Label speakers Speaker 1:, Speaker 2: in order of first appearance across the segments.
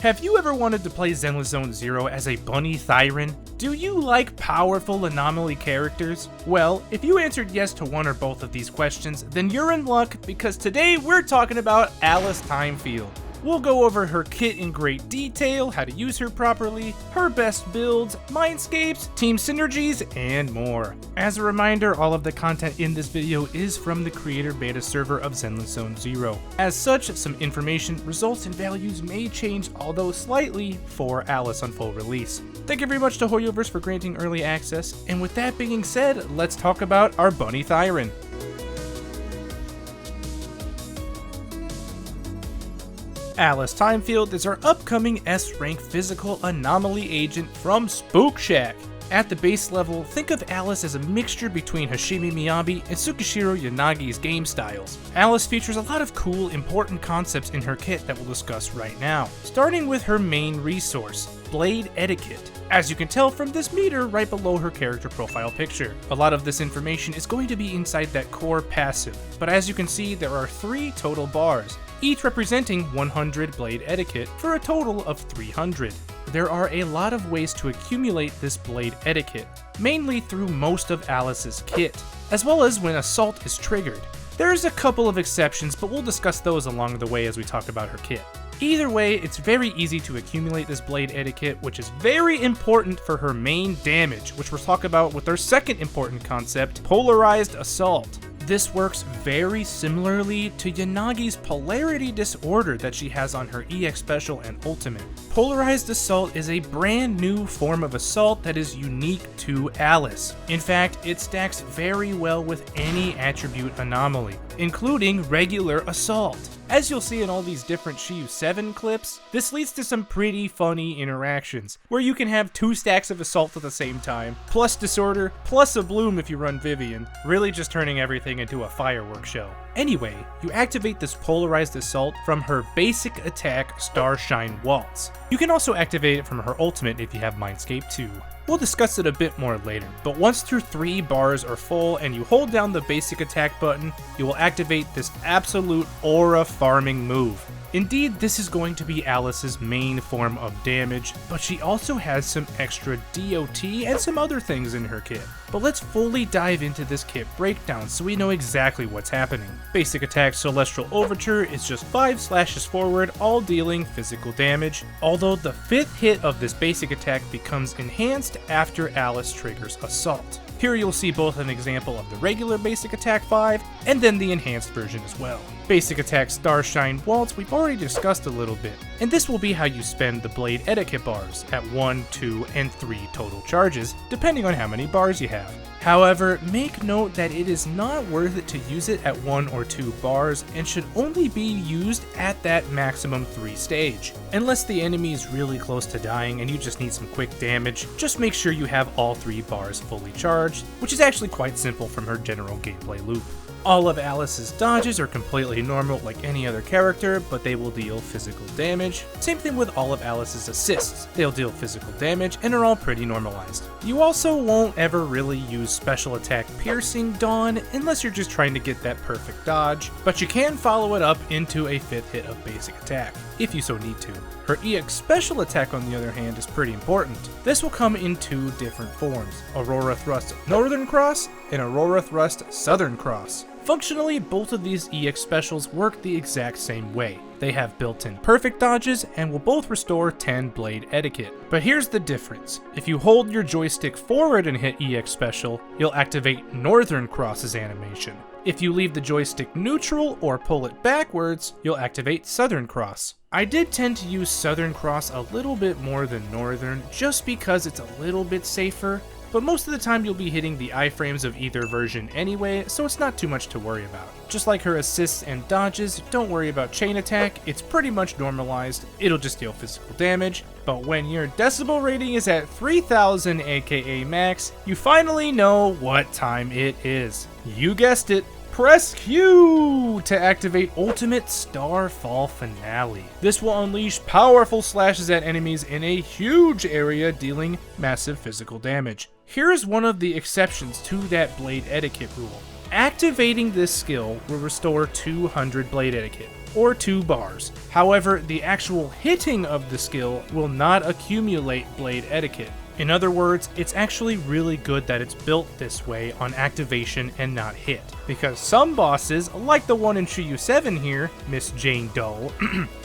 Speaker 1: Have you ever wanted to play Zenless Zone Zero as a bunny Thyren? Do you like powerful anomaly characters? Well, if you answered yes to one or both of these questions, then you're in luck because today we're talking about Alice Thymefield. We'll go over her kit in great detail, how to use her properly, her best builds, Mindscapes, team synergies, and more. As a reminder, all of the content in this video is from the creator beta server of Zenless Zone Zero. As such, some information, results, and values may change, although slightly, for Alice on full release. Thank you very much to Hoyoverse for granting early access, and with that being said, let's talk about our bunny Thyren. Alice Thymefield is our upcoming S-Rank Physical Anomaly agent from Spook Shack. At the base level, think of Alice as a mixture between Hashimi Miyabi and Tsukishiro Yanagi's game styles. Alice features a lot of cool, important concepts in her kit that we'll discuss right now, starting with her main resource, Blade Etiquette. As you can tell from this meter right below her character profile picture. A lot of this information is going to be inside that core passive, but as you can see, there are 3 total bars, each representing 100 Blade Etiquette for a total of 300. There are a lot of ways to accumulate this Blade Etiquette, mainly through most of Alice's kit, as well as when Assault is triggered. There's a couple of exceptions, but we'll discuss those along the way as we talk about her kit. Either way, it's very easy to accumulate this Blade Etiquette, which is very important for her main damage, which we'll talk about with our second important concept, Polarized Assault. This works very similarly to Yanagi's Polarity Disorder that she has on her EX Special and Ultimate. Polarized Assault is a brand new form of assault that is unique to Alice. In fact, it stacks very well with any attribute anomaly, including regular assault. As you'll see in all these different Shiyu 7 clips, this leads to some pretty funny interactions, where you can have 2 stacks of assault at the same time, plus disorder, plus a bloom if you run Vivian, really just turning everything into a fireworks show. Anyway, you activate this Polarized Assault from her basic attack Starshine Waltz. You can also activate it from her ultimate if you have Mindscape 2. We'll discuss it a bit more later, but once your 3 bars are full and you hold down the basic attack button, you will activate this absolute aura farming move. Indeed, this is going to be Alice's main form of damage, but she also has some extra DOT and some other things in her kit. But let's fully dive into this kit breakdown so we know exactly what's happening. Basic attack Celestial Overture is just 5 slashes forward, all dealing physical damage, although the 5th hit of this basic attack becomes enhanced after Alice triggers Assault. Here you'll see both an example of the regular basic attack 5 and then the enhanced version as well. Basic attack Starshine Waltz we've already discussed a little bit, and this will be how you spend the Blade Etiquette bars at 1, 2, and 3 total charges, depending on how many bars you have. However, make note that it is not worth it to use it at 1 or 2 bars and should only be used at that maximum 3 stage. Unless the enemy is really close to dying and you just need some quick damage, just make sure you have all 3 bars fully charged, which is actually quite simple from her general gameplay loop. All of Alice's dodges are completely normal like any other character, but they will deal physical damage. Same thing with all of Alice's assists. They'll deal physical damage and are all pretty normalized. You also won't ever really use special attack Piercing Dawn unless you're just trying to get that perfect dodge, but you can follow it up into a 5th hit of basic attack, if you so need to. Her EX Special attack, on the other hand, is pretty important. This will come in 2 different forms, Aurora Thrust Northern Cross and Aurora Thrust Southern Cross. Functionally, both of these EX Specials work the exact same way. They have built-in perfect dodges and will both restore 10 Blade Etiquette. But here's the difference. If you hold your joystick forward and hit EX Special, you'll activate Northern Cross's animation. If you leave the joystick neutral or pull it backwards, you'll activate Southern Cross. I did tend to use Southern Cross a little bit more than Northern, just because it's a little bit safer, but most of the time you'll be hitting the iframes of either version anyway, so it's not too much to worry about. Just like her assists and dodges, don't worry about chain attack, it's pretty much normalized, it'll just deal physical damage, but when your decibel rating is at 3000 aka max, you finally know what time it is. You guessed it. Press Q to activate Ultimate Starfall Finale. This will unleash powerful slashes at enemies in a huge area, dealing massive physical damage. Here's one of the exceptions to that Blade Etiquette rule. Activating this skill will restore 200 Blade Etiquette. or 2 bars. However, the actual hitting of the skill will not accumulate blade etiquette. In other words, it's actually really good that it's built this way on activation and not hit, because some bosses, like the one in Shiyu 7 here, Miss Jane Doe,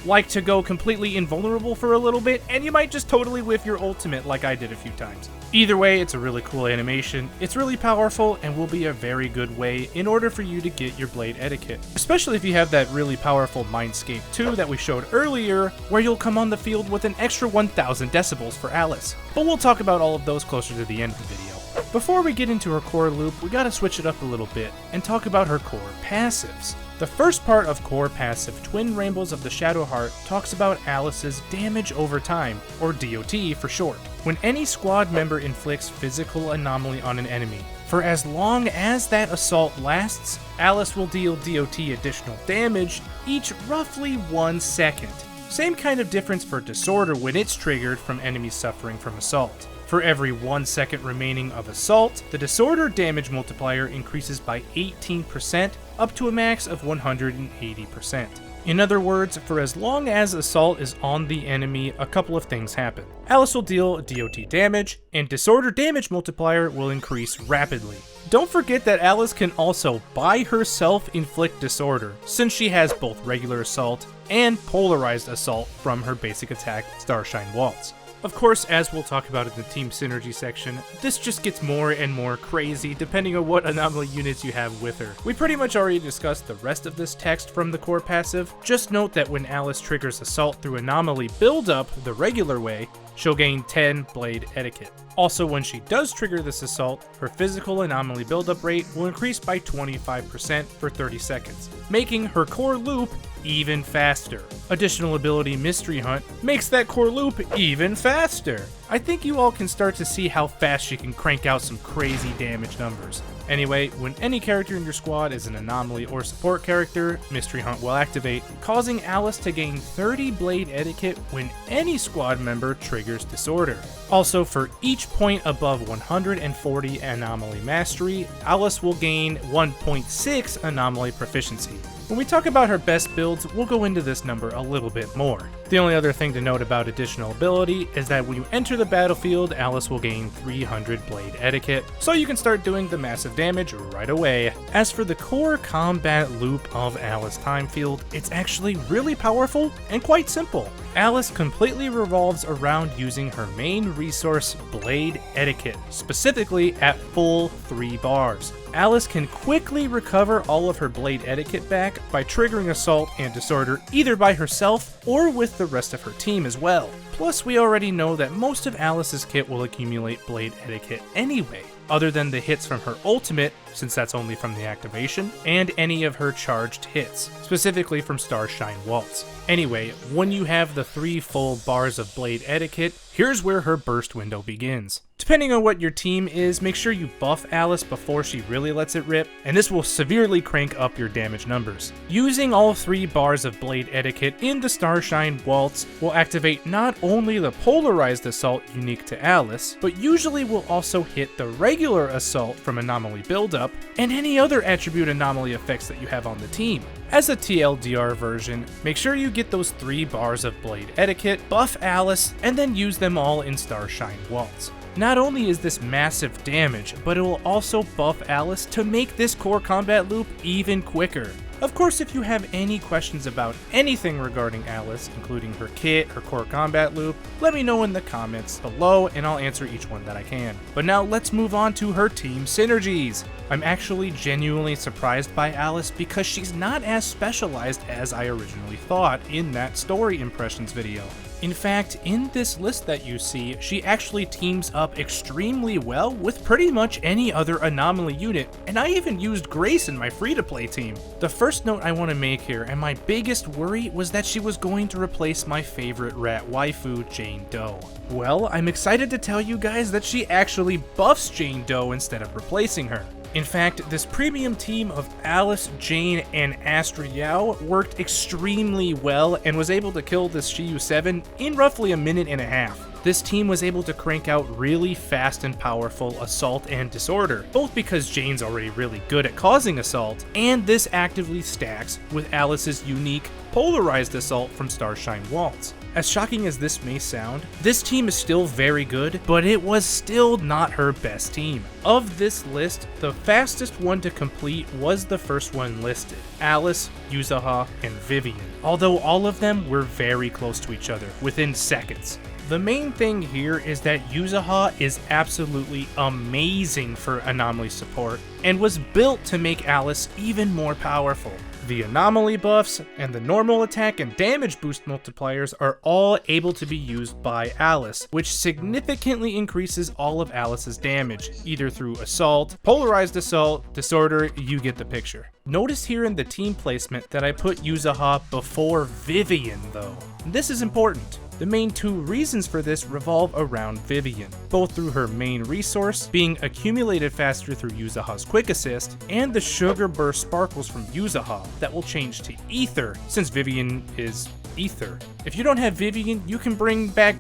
Speaker 1: like to go completely invulnerable for a little bit, and you might just totally whiff your ultimate like I did a few times. Either way, it's a really cool animation, it's really powerful, and will be a very good way in order for you to get your blade etiquette. Especially if you have that really powerful Mindscape 2 that we showed earlier, where you'll come on the field with an extra 1000 decibels for Alice. But we'll talk about all of those closer to the end of the video. Before we get into her core loop, we gotta switch it up a little bit and talk about her core passives. The first part of core passive, Twin Rainbows of the Shadow Heart, talks about Alice's damage over time, or DOT for short. When any squad member inflicts physical anomaly on an enemy, for as long as that assault lasts, Alice will deal DOT additional damage each roughly 1 second. Same kind of difference for Disorder when it's triggered from enemies suffering from assault. For every 1 second remaining of assault, the Disorder damage multiplier increases by 18%, up to a max of 180%. In other words, for as long as assault is on the enemy, a couple of things happen. Alice will deal DOT damage, and Disorder damage multiplier will increase rapidly. Don't forget that Alice can also by herself inflict Disorder, since she has both regular assault and polarized assault from her basic attack, Starshine Waltz. Of course, as we'll talk about in the Team Synergy section, this just gets more and more crazy depending on what anomaly units you have with her. We pretty much already discussed the rest of this text from the core passive. Just note that when Alice triggers assault through anomaly buildup the regular way, she'll gain 10 blade etiquette. Also, when she does trigger this assault, her physical anomaly buildup rate will increase by 25% for 30 seconds, making her core loop even faster. Additional ability Mystery Hunt makes that core loop even faster. I think you all can start to see how fast she can crank out some crazy damage numbers. Anyway, when any character in your squad is an anomaly or support character, Mystery Hunt will activate, causing Alice to gain 30 blade etiquette when any squad member triggers Disorder. Also, for each point above 140 anomaly mastery, Alice will gain 1.6 anomaly proficiency. When we talk about her best builds, we'll go into this number a little bit more. The only other thing to note about additional ability is that when you enter the battlefield, Alice will gain 300 blade etiquette, so you can start doing the massive damage right away. As for the core combat loop of Alice Thymefield, it's actually really powerful and quite simple. Alice completely revolves around using her main resource, blade etiquette, specifically at full 3 bars. Alice can quickly recover all of her blade etiquette back by triggering assault and Disorder either by herself or with the rest of her team as well. Plus, we already know that most of Alice's kit will accumulate blade etiquette anyway, other than the hits from her ultimate, since that's only from the activation, and any of her charged hits, specifically from Starshine Waltz. Anyway, when you have the 3 full bars of blade etiquette, here's where her burst window begins. Depending on what your team is, make sure you buff Alice before she really lets it rip, and this will severely crank up your damage numbers. Using all 3 bars of blade etiquette in the Starshine Waltz will activate not only the polarized assault unique to Alice, but usually will also hit the regular assault from anomaly buildup, and any other attribute anomaly effects that you have on the team. As a TLDR version, make sure you get those 3 bars of blade etiquette, buff Alice, and then use them all in Starshine Waltz. Not only is this massive damage, but it will also buff Alice to make this core combat loop even quicker. Of course, if you have any questions about anything regarding Alice, including her kit, her core combat loop, let me know in the comments below and I'll answer each one that I can. But now let's move on to her team synergies. I'm actually genuinely surprised by Alice because she's not as specialized as I originally thought in that story impressions video. In fact, in this list that you see, she actually teams up extremely well with pretty much any other anomaly unit, and I even used Grace in my free-to-play team. The first note I want to make here, and my biggest worry, was that she was going to replace my favorite rat waifu, Jane Doe. Well, I'm excited to tell you guys that she actually buffs Jane Doe instead of replacing her. In fact, this premium team of Alice, Jane, and Astra Yao worked extremely well and was able to kill this Shiyu 7 in roughly a minute and a half. this team was able to crank out really fast and powerful assault and disorder, both because Jane's already really good at causing assault, and this actively stacks with Alice's unique polarized assault from Starshine Waltz. As shocking as this may sound, this team is still very good, but it was still not her best team. Of this list, the fastest one to complete was the first one listed, Alice, Yuzuha, and Vivian, although all of them were very close to each other, within seconds. The main thing here is that Yuzuha is absolutely amazing for anomaly support, and was built to make Alice even more powerful. The anomaly buffs and the normal attack and damage boost multipliers are all able to be used by Alice, which significantly increases all of Alice's damage, either through assault, polarized assault, disorder, you get the picture. Notice here in the team placement that I put Yuzuha before Vivian though. This is important. The main two reasons for this revolve around Vivian, both through her main resource, being accumulated faster through Yuzuha's quick assist, and the sugar burst sparkles from Yuzuha that will change to ether, since Vivian is ether. If you don't have Vivian, you can bring back...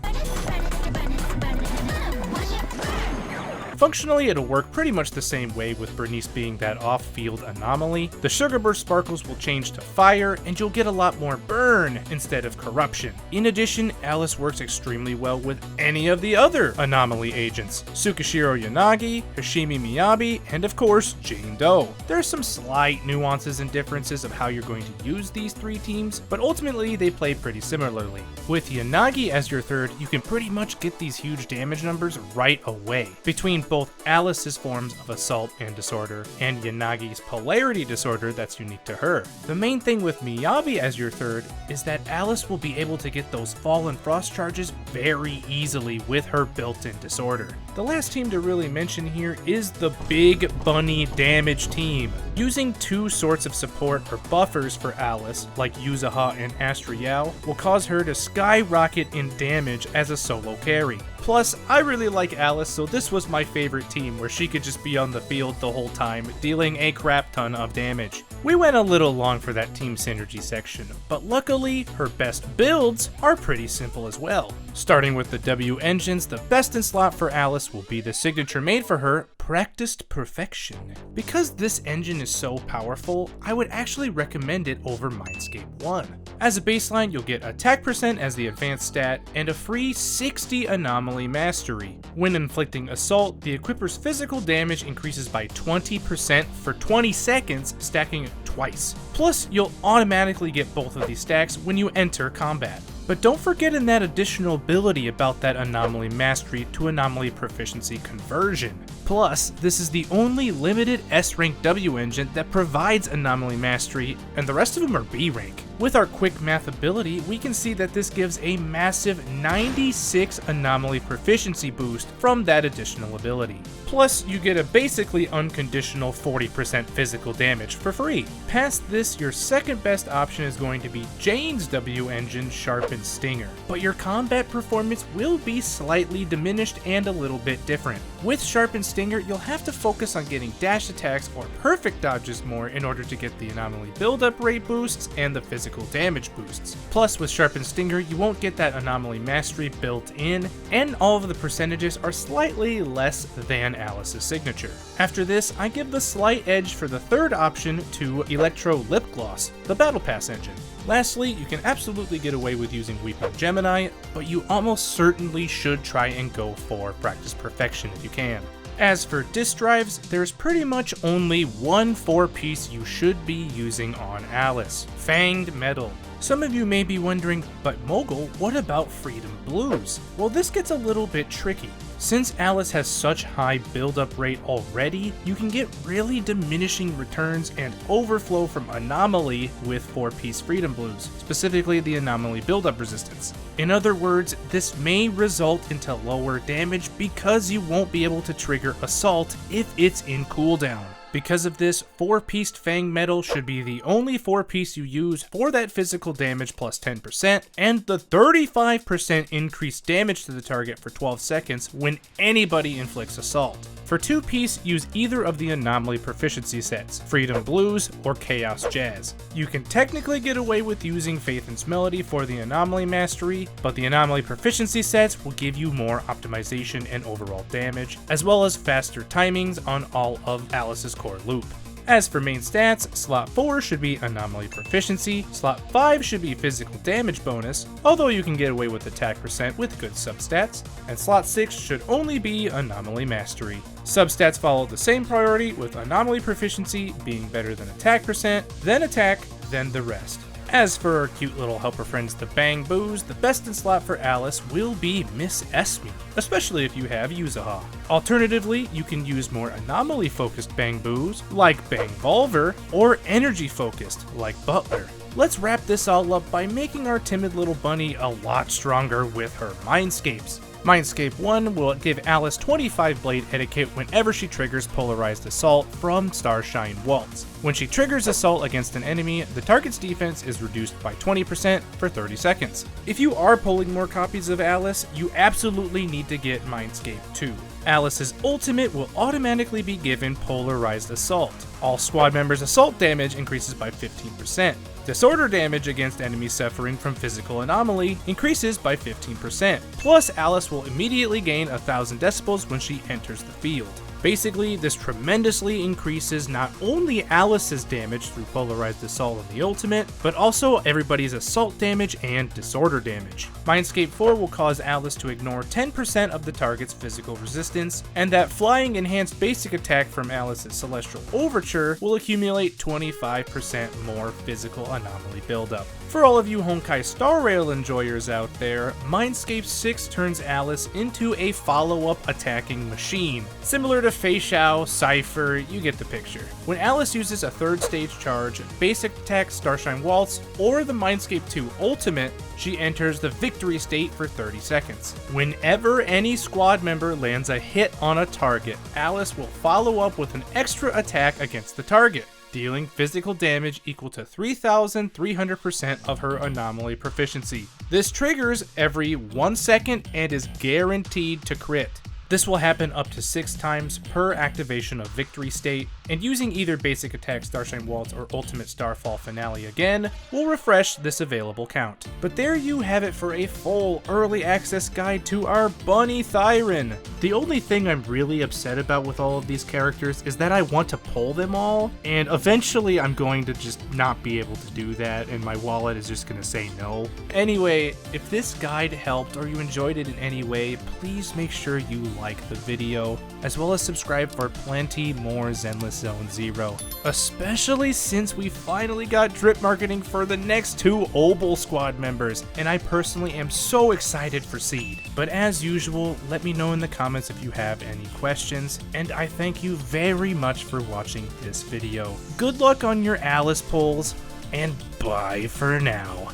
Speaker 1: Functionally, it'll work pretty much the same way with Bernice being that off-field anomaly. The Sugar Burst Sparkles will change to fire, and you'll get a lot more burn instead of corruption. In addition, Alice works extremely well with any of the other anomaly agents, Tsukishiro Yanagi, Hashimi Miyabi, and of course, Jane Doe. There are some slight nuances and differences of how you're going to use these three teams, but ultimately they play pretty similarly. With Yanagi as your third, you can pretty much get these huge damage numbers right away. Between both Alice's forms of assault and disorder, and Yanagi's polarity disorder that's unique to her. The main thing with Miyabi as your third is that Alice will be able to get those fall and frost charges very easily with her built-in disorder. The last team to really mention here is the Big Bunny Damage team. Using two sorts of support or buffers for Alice, like Yuzuha and Astriel, will cause her to skyrocket in damage as a solo carry. Plus, I really like Alice, so this was my favorite team where she could just be on the field the whole time, dealing a crap ton of damage. We went a little long for that team synergy section, but luckily, her best builds are pretty simple as well. Starting with the W engines, the best in slot for Alice will be the signature made for her, Practiced Perfection. Because this engine is so powerful, I would actually recommend it over Mindscape 1. As a baseline, you'll get attack percent as the advanced stat, and a free 60 anomaly mastery. When inflicting assault, the equipper's physical damage increases by 20% for 20 seconds, stacking twice. Plus, you'll automatically get both of these stacks when you enter combat. But don't forget in that additional ability about that anomaly mastery to anomaly proficiency conversion. Plus, this is the only limited S-Rank W engine that provides anomaly mastery, and the rest of them are B-Rank. With our quick math ability, we can see that this gives a massive 96 anomaly proficiency boost from that additional ability. Plus, you get a basically unconditional 40% physical damage for free. Past this, your second best option is going to be Jane's W engine Sharpened Stinger, but your combat performance will be slightly diminished and a little bit different. With Sharpened Stinger, you'll have to focus on getting dash attacks or perfect dodges more in order to get the anomaly build-up rate boosts and the physical damage boosts. Plus, with Sharpened Stinger, you won't get that anomaly mastery built in, and all of the percentages are slightly less than Alice's signature. After this, I give the slight edge for the third option to Electro Lip Gloss, the Battle Pass engine. Lastly, you can absolutely get away with using Weeping Gemini, but you almost certainly should try and go for Practice Perfection if you can. As for disk drives, there's pretty much only one 4-piece you should be using on Alice, Fanged Metal. Some of you may be wondering, but Mogul, what about Freedom Blues? Well, this gets a little bit tricky. Since Alice has such high build-up rate already, you can get really diminishing returns and overflow from Anomaly with 4-piece Freedom Blues, specifically the Anomaly build-up resistance. In other words, this may result into lower damage because you won't be able to trigger Assault if it's in cooldown. Because of this, 4-pieced Fang Metal should be the only 4-piece you use for that physical damage plus 10%, and the 35% increased damage to the target for 12 seconds when anybody inflicts assault. For 2-piece, use either of the Anomaly proficiency sets, Freedom Blues or Chaos Jazz. You can technically get away with using Phaethon's Melody for the Anomaly mastery, but the Anomaly proficiency sets will give you more optimization and overall damage, as well as faster timings on all of Alice's core loop. As for main stats, slot 4 should be Anomaly Proficiency, slot 5 should be Physical Damage bonus, although you can get away with attack percent with good substats, and slot 6 should only be Anomaly Mastery. Substats follow the same priority, with Anomaly Proficiency being better than attack percent, then attack, then the rest. As for our cute little helper friends, the Bang Boos, the best in slot for Alice will be Miss Esme, especially if you have Yuzaha. Alternatively, you can use more anomaly-focused Bang Boos, like Bang Volver, or energy-focused, like Butler. Let's wrap this all up by making our timid little bunny a lot stronger with her Mindscapes. Mindscape 1 will give Alice 25 blade etiquette whenever she triggers Polarized Assault from Starshine Waltz. When she triggers Assault against an enemy, the target's defense is reduced by 20% for 30 seconds. If you are pulling more copies of Alice, you absolutely need to get Mindscape 2. Alice's ultimate will automatically be given Polarized Assault. All squad members' assault damage increases by 15%. Disorder damage against enemies suffering from Physical Anomaly increases by 15%. Plus, Alice will immediately gain 1000 decibels when she enters the field. Basically, this tremendously increases not only Alice's damage through Polarized Assault in the ultimate, but also everybody's assault damage and disorder damage. Mindscape 4 will cause Alice to ignore 10% of the target's physical resistance, and that flying enhanced basic attack from Alice's Celestial Overture will accumulate 25% more physical anomaly buildup. For all of you Honkai Star Rail enjoyers out there, Mindscape 6 turns Alice into a follow-up attacking machine. Similar to Fei Shao, Cypher, you get the picture. When Alice uses a 3rd stage charge, basic attack Starshine Waltz, or the Mindscape 2 ultimate, she enters the victory state for 30 seconds. Whenever any squad member lands a hit on a target, Alice will follow up with an extra attack against the target, dealing physical damage equal to 3,300% of her anomaly proficiency. This triggers every 1 second and is guaranteed to crit. This will happen up to 6 times per activation of Victory State, and using either Basic Attack Starshine Waltz or Ultimate Starfall Finale again will refresh this available count. But there you have it for a full early access guide to our Bunny Thyron. The only thing I'm really upset about with all of these characters is that I want to pull them all, and eventually I'm going to just not be able to do that, and my wallet is just going to say no. Anyway, if this guide helped or you enjoyed it in any way, please make sure you like the video, as well as subscribe for plenty more Zenless Zone Zero, especially since we finally got drip marketing for the next 2 Obel squad members, and I personally am so excited for Seed. But as usual, let me know in the comments if you have any questions, and I thank you very much for watching this video. Good luck on your Alice pulls, and bye for now.